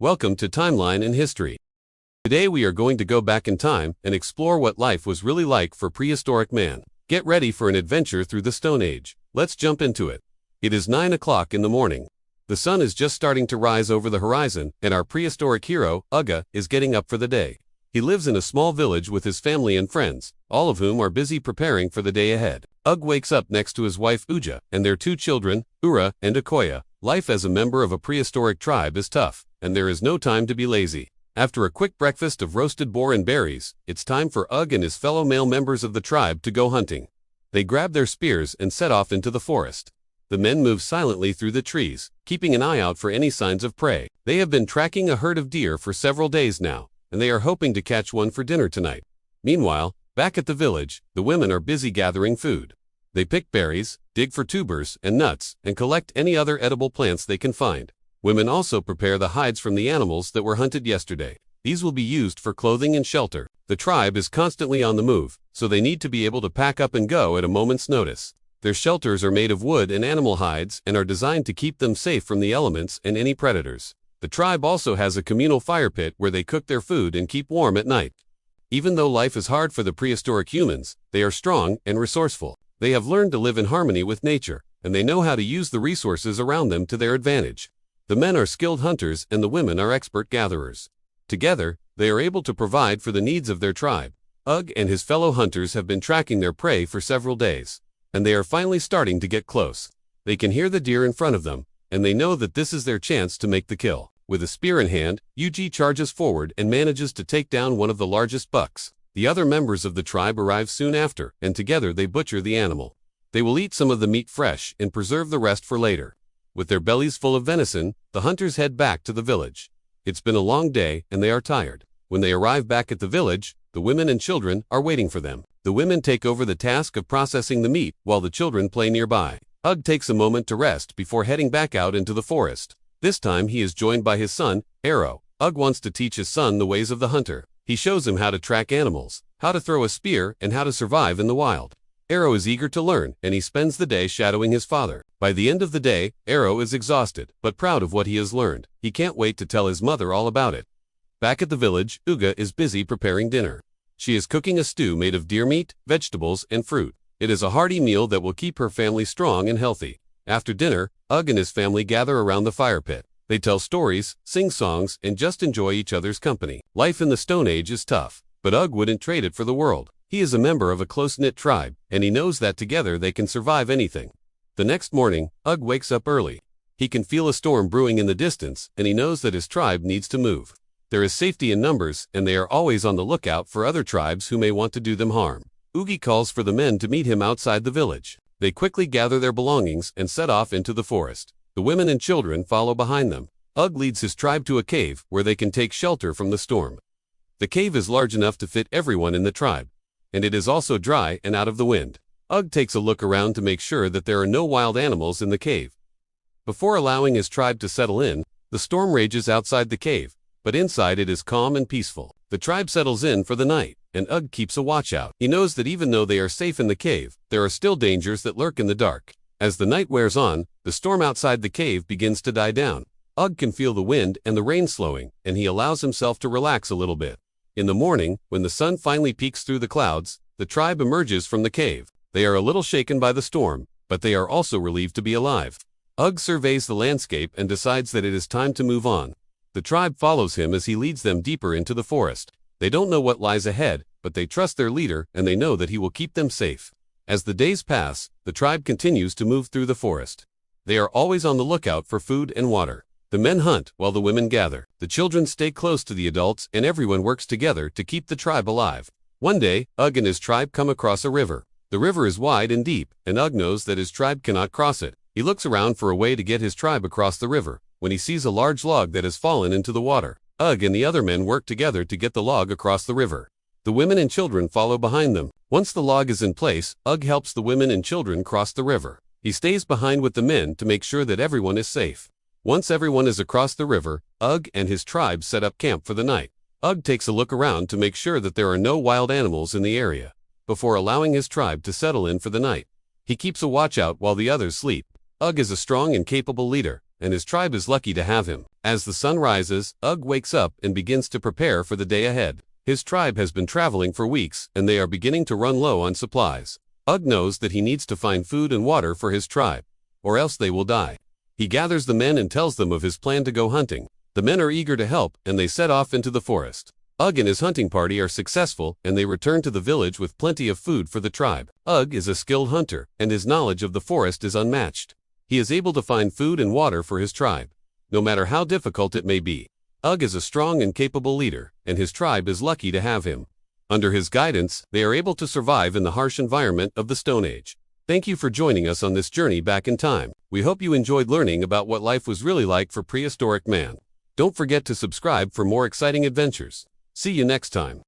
Welcome to Timeline in History. Today we are going to go back in time and explore what life was really like for prehistoric man. Get ready for an adventure through the Stone Age. Let's jump into it. It is 9 o'clock in the morning. The sun is just starting to rise over the horizon, and our prehistoric hero, Uga, is getting up for the day. He lives in a small village with his family and friends, all of whom are busy preparing for the day ahead. Ug wakes up next to his wife Uja and their two children, Ura and Akoya. Life as a member of a prehistoric tribe is tough, and there is no time to be lazy. After a quick breakfast of roasted boar and berries, it's time for Ug and his fellow male members of the tribe to go hunting. They grab their spears and set off into the forest. The men move silently through the trees, keeping an eye out for any signs of prey. They have been tracking a herd of deer for several days now, and they are hoping to catch one for dinner tonight. Meanwhile, back at the village, the women are busy gathering food. They pick berries, dig for tubers and nuts, and collect any other edible plants they can find. Women also prepare the hides from the animals that were hunted yesterday. These will be used for clothing and shelter. The tribe is constantly on the move, so they need to be able to pack up and go at a moment's notice. Their shelters are made of wood and animal hides and are designed to keep them safe from the elements and any predators. The tribe also has a communal fire pit where they cook their food and keep warm at night. Even though life is hard for the prehistoric humans, they are strong and resourceful. They have learned to live in harmony with nature, and they know how to use the resources around them to their advantage. The men are skilled hunters and the women are expert gatherers. Together, they are able to provide for the needs of their tribe. Ug and his fellow hunters have been tracking their prey for several days, and they are finally starting to get close. They can hear the deer in front of them, and they know that this is their chance to make the kill. With a spear in hand, Yuji charges forward and manages to take down one of the largest bucks. The other members of the tribe arrive soon after, and together they butcher the animal. They will eat some of the meat fresh and preserve the rest for later. With their bellies full of venison, the hunters head back to the village. It's been a long day, and they are tired. When they arrive back at the village, the women and children are waiting for them. The women take over the task of processing the meat while the children play nearby. Ug takes a moment to rest before heading back out into the forest. This time he is joined by his son, Arrow. Ug wants to teach his son the ways of the hunter. He shows him how to track animals, how to throw a spear, and how to survive in the wild. Arrow is eager to learn, and he spends the day shadowing his father. By the end of the day, Arrow is exhausted, but proud of what he has learned. He can't wait to tell his mother all about it. Back at the village, Uga is busy preparing dinner. She is cooking a stew made of deer meat, vegetables, and fruit. It is a hearty meal that will keep her family strong and healthy. After dinner, Ug and his family gather around the fire pit. They tell stories, sing songs, and just enjoy each other's company. Life in the Stone Age is tough, but Ug wouldn't trade it for the world. He is a member of a close-knit tribe, and he knows that together they can survive anything. The next morning, Ug wakes up early. He can feel a storm brewing in the distance, and he knows that his tribe needs to move. There is safety in numbers, and they are always on the lookout for other tribes who may want to do them harm. Ugi calls for the men to meet him outside the village. They quickly gather their belongings and set off into the forest. The women and children follow behind them. Ug leads his tribe to a cave where they can take shelter from the storm. The cave is large enough to fit everyone in the tribe, and it is also dry and out of the wind. Ug takes a look around to make sure that there are no wild animals in the cave. Before allowing his tribe to settle in, the storm rages outside the cave, but inside it is calm and peaceful. The tribe settles in for the night, and Ug keeps a watch out. He knows that even though they are safe in the cave, there are still dangers that lurk in the dark. As the night wears on, the storm outside the cave begins to die down. Ug can feel the wind and the rain slowing, and he allows himself to relax a little bit. In the morning, when the sun finally peeks through the clouds, the tribe emerges from the cave. They are a little shaken by the storm, but they are also relieved to be alive. Ug surveys the landscape and decides that it is time to move on. The tribe follows him as he leads them deeper into the forest. They don't know what lies ahead, but they trust their leader and they know that he will keep them safe. As the days pass, the tribe continues to move through the forest. They are always on the lookout for food and water. The men hunt while the women gather. The children stay close to the adults and everyone works together to keep the tribe alive. One day, Ug and his tribe come across a river. The river is wide and deep, and Ug knows that his tribe cannot cross it. He looks around for a way to get his tribe across the river, when he sees a large log that has fallen into the water. Ug and the other men work together to get the log across the river. The women and children follow behind them. Once the log is in place, Ug helps the women and children cross the river. He stays behind with the men to make sure that everyone is safe. Once everyone is across the river, Ug and his tribe set up camp for the night. Ug takes a look around to make sure that there are no wild animals in the area, before allowing his tribe to settle in for the night. He keeps a watch out while the others sleep. Ug is a strong and capable leader, and his tribe is lucky to have him. As the sun rises, Ugg wakes up and begins to prepare for the day ahead. His tribe has been traveling for weeks, and they are beginning to run low on supplies. Ugg knows that he needs to find food and water for his tribe, or else they will die. He gathers the men and tells them of his plan to go hunting. The men are eager to help, and they set off into the forest. Ugg and his hunting party are successful, and they return to the village with plenty of food for the tribe. Ugg is a skilled hunter, and his knowledge of the forest is unmatched. He is able to find food and water for his tribe, no matter how difficult it may be. Ugg is a strong and capable leader, and his tribe is lucky to have him. Under his guidance, they are able to survive in the harsh environment of the Stone Age. Thank you for joining us on this journey back in time. We hope you enjoyed learning about what life was really like for prehistoric man. Don't forget to subscribe for more exciting adventures. See you next time.